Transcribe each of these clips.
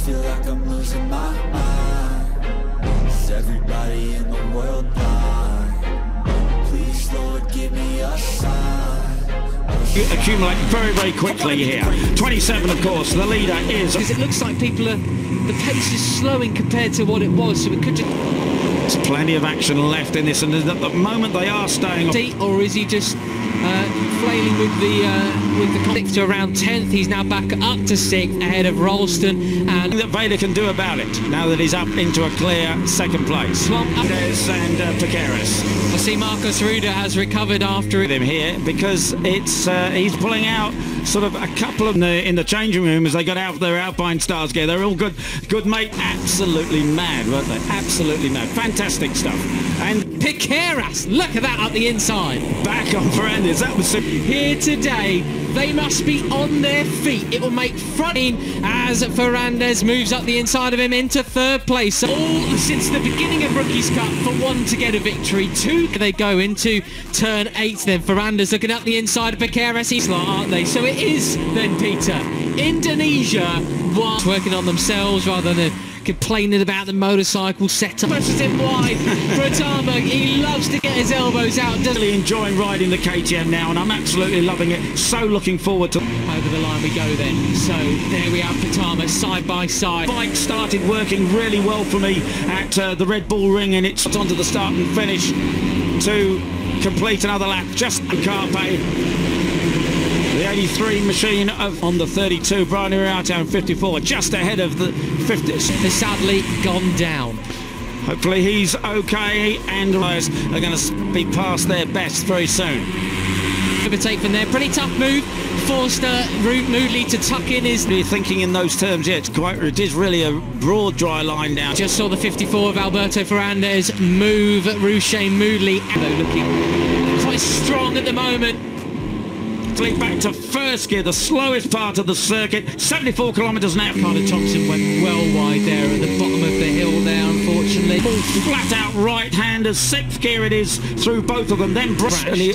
feel like I'm losing my mind. Is everybody in the world blind? Please, Lord, give me a sign. Accumulate very, very quickly here. 27, of course, the leader is... Because it looks like people are... The pace is slowing compared to what it was, so it could just... There's plenty of action left in this, and at the moment they are staying... Or is he just flailing with the conflict to around 10th? He's now back up to 6th, ahead of Ralston, and... that Veda can do about it, now that he's up into a clear second place. Mendes and Piqueras. I see Marcos Ruda has recovered after him here, because it's he's pulling out sort of a couple of in the changing room as they got out their Alpine stars gear. They're all good, mate. Absolutely mad, weren't they? Absolutely mad. Fantastic stuff. And Piqueras, look at that up the inside. Back on Fernandez. That was here today. They must be on their feet. It will make front in as Fernandez moves up the inside of him into 3rd place. All since the beginning of Rookies Cup for 1 to get a victory. 2 they go into turn 8. Then Fernandez looking up the inside of Piqueras. He's like, aren't they? So it is then, Peter. Indonesia working on themselves rather than complaining about the motorcycle setup. Pushes him wide. Pratama, he loves to get his elbows out. Really enjoying riding the KTM now, and I'm absolutely loving it. So looking forward to... Over the line we go then. So there we are, Pratama side by side. Bike started working really well for me at the Red Bull Ring, and it's onto the start and finish to complete another lap. Just Carpe. The 83 machine on the 32, Brian Iriarte in 54, just ahead of the 50. Has sadly gone down. Hopefully he's okay, and guys are going to be past their best very soon. Overtake from there, pretty tough move. Forced Moodley to tuck in his... You're thinking in those terms, yeah, it is really a broad, dry line now. Just saw the 54 of Alberto Fernandez move Rushe Moodley. Looking quite strong at the moment. Back to first gear, the slowest part of the circuit, 74 kilometres an hour. Carter Thompson went well wide there at the bottom of the hill there, unfortunately. Flat out right-handers, 6th gear it is through both of them, then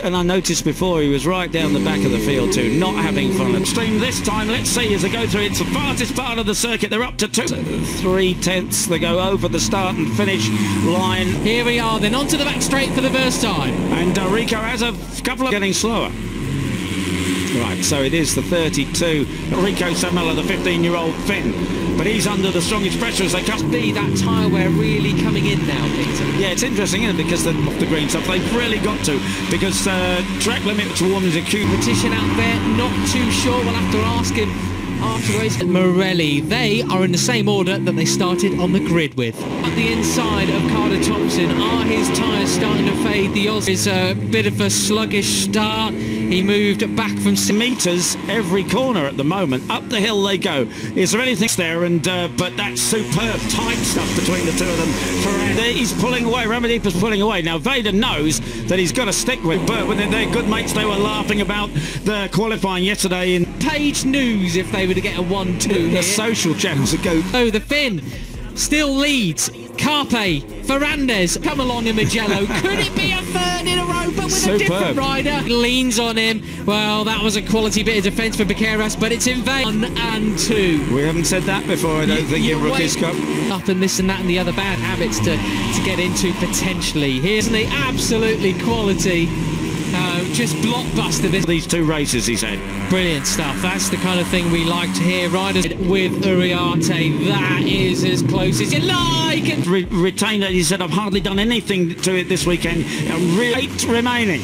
and I noticed before he was right down the back of the field too, not having fun. Extreme this time, let's see as they go through. It's the fastest part of the circuit. They're up to 3/10. They go over the start and finish line. Here we are then, onto the back straight for the first time. And Rico has a couple of getting slower. Right, so it is the 32, Rico Samela, the 15-year-old Finn, but he's under the strongest pressure as they come. Be that tyre wear really coming in now, Peter. Yeah, it's interesting, isn't it, because they're off the green stuff, they've really got to, because track limit warnings are cute. Competition out there, not too sure, we'll have to ask him after the race. Morelli, they are in the same order that they started on the grid with. At the inside of Carter Thompson, are his tyres starting to fade? The Oz is a bit of a sluggish start. He moved back from meters every corner at the moment. Up the hill they go. Is there anything there? And but that's superb tight stuff between the two of them. He's pulling away. Ramadipa's pulling away. Now Veda knows that he's got to stick with Burt. When they're good mates, they were laughing about the qualifying yesterday in Page News if they were to get a 1-2. The social channels that go. Oh, the Finn still leads. Carpe, Fernandez, come along in Magello. Could it be a 3rd in a row, but with a different rider? Leans on him. Well, that was a quality bit of defence for Piqueras, but it's in vain. 1 and 2. We haven't said that before, I don't think, in Rookies Cup. Up and this and that and the other bad habits to get into potentially. Here's the absolutely quality. Just blockbuster these 2 races, he said. Brilliant stuff. That's the kind of thing we like to hear. Riders with Iriarte. That is as close as you like. Retained it. He said, I've hardly done anything to it this weekend. 8 remaining.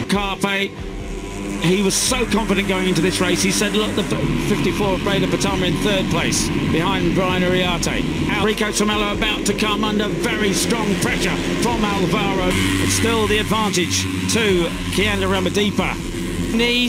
Carpe. He was so confident going into this race. He said, look, the 54 of Breda Patama in 3rd place behind Brian Iriarte. Rico Samela about to come under very strong pressure from Alvaro. It's still the advantage to Kianda Ramadipa.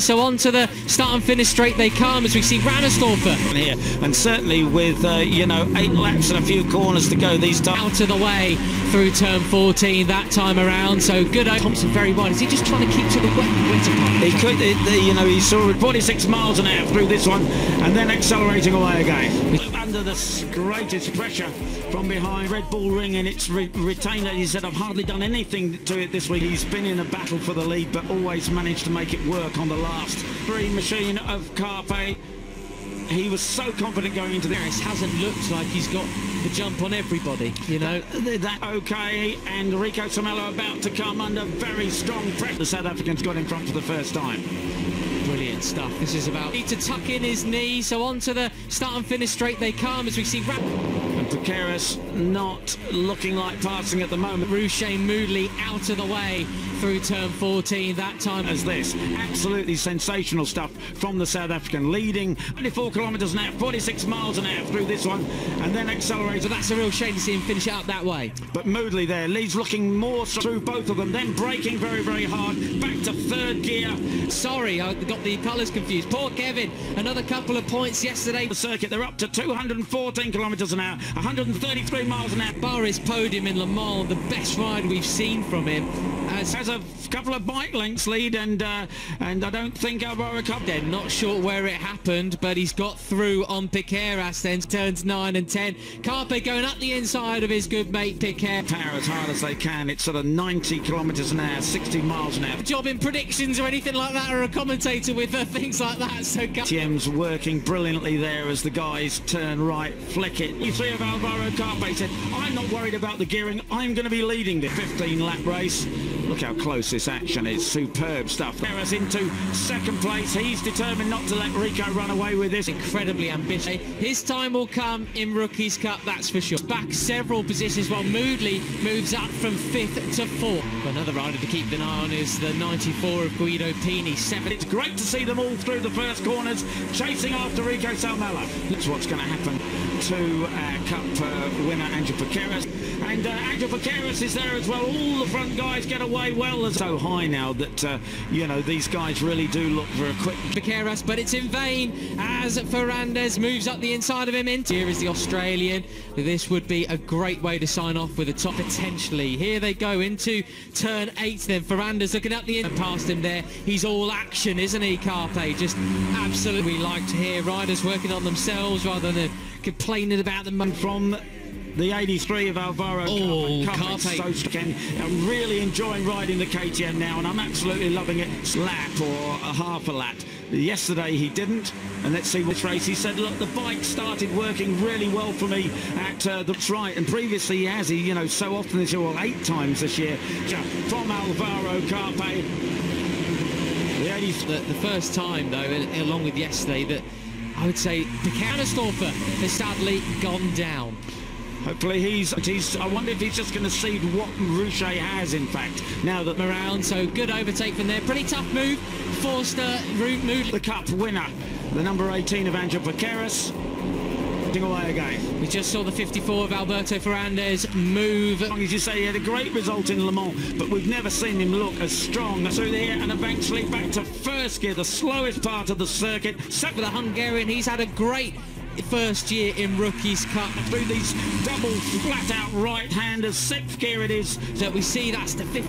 So on to the start and finish straight they come as we see Ramersdorfer here, and certainly with 8 laps and a few corners to go these times. Out of the way through turn 14 that time around, so good. Thompson very wide. Is he just trying to keep to the wetter part? He could, he saw 46 miles an hour through this one and then accelerating away again. Under the greatest pressure from behind Red Bull Ring, and it's retained it. He said, I've hardly done anything to it this week. He's been in a battle for the lead, but always managed to make it work on the last 3 machine of Carpe. he was so confident going into the Harris hasn't looked like he's got the jump on everybody, you know. That okay, and Rico Samello about to come under very strong pressure. The South Africans got in front for the first time. Brilliant stuff. This is about need to tuck in his knee, so onto the start and finish straight they come as we see and Piqueras not looking like passing at the moment. Shane Moodley out of the way through turn 14 that time. As this absolutely sensational stuff from the South African, leading 24 kilometres an hour, 46 miles an hour through this one, and then accelerates. So that's a real shame to see him finish out that way. But Moodley there leads, looking more through both of them, then braking very, very hard, back to third gear. Sorry, I got the colours confused. Poor Kevin, another couple of points yesterday. The circuit, they're up to 214 kilometres an hour, 133 miles an hour. Barris podium in Le Mans, the best ride we've seen from him. Has a couple of bike lengths lead, and I don't think Alvaro Cup. They're not sure where it happened, but he's got through on Piqueras then, turns 9 and 10. Carpe going up the inside of his good mate Piqueras. Power as hard as they can. It's sort of 90 kilometres an hour, 60 miles an hour. Job in predictions or anything like that, or a commentator with things like that. So TM's working brilliantly there as the guys turn right, flick it. E3 of Alvaro Carpe said, I'm not worried about the gearing, I'm going to be leading the 15-lap race. Look how close this action is. Superb stuff. Perez into second place. He's determined not to let Rico run away with this. Incredibly ambitious. His time will come in Rookies Cup, that's for sure. Back several positions while Moodley moves up from 5th to 4th. Another rider to keep an eye on is the 94 of Guido Pini. 7th. It's great to see them all through the first corners, chasing after Rico Samello. That's what's going to happen to Cup winner Angel Piqueras. And Angel Piqueras is there as well. All the front guys get away well. It's so high now that, you know, these guys really do look for a quick... Piqueras, but it's in vain as Ferrandez moves up the inside of him. Here is the Australian. This would be a great way to sign off with a top potentially. Here they go into turn 8 then. Ferrandez looking up the end past him there. He's all action, isn't he, Carpe? Just absolutely like to hear riders working on themselves rather than complaining about them. From the 83 of Alvaro Carpe. So I'm really enjoying riding the KTM now, and I'm absolutely loving it. Lap or a half a lap. Yesterday he didn't, and let's see which race. He said, look, the bike started working really well for me at that's right, and previously he has, you know, so often this year, well, 8 times this year, from Alvaro Carpe. The first time, though, along with yesterday, that I would say the Canistoffer has sadly gone down. Hopefully he's I wonder if he's just going to see what Rouge has, in fact, now that around. So good overtake from there. Pretty tough move. Forster, Moodley. The Cup winner, the number 18 of Angel Piqueras. Away again. We just saw the 54 of Alberto Ferrandez move. As you say, he had a great result in Le Mans, but we've never seen him look as strong through there, and eventually back to first gear, the slowest part of the circuit. Except for the Hungarian, he's had a great first year in Rookies Cup through these double flat out right-handers. 6th gear it is. So we see that's the 50.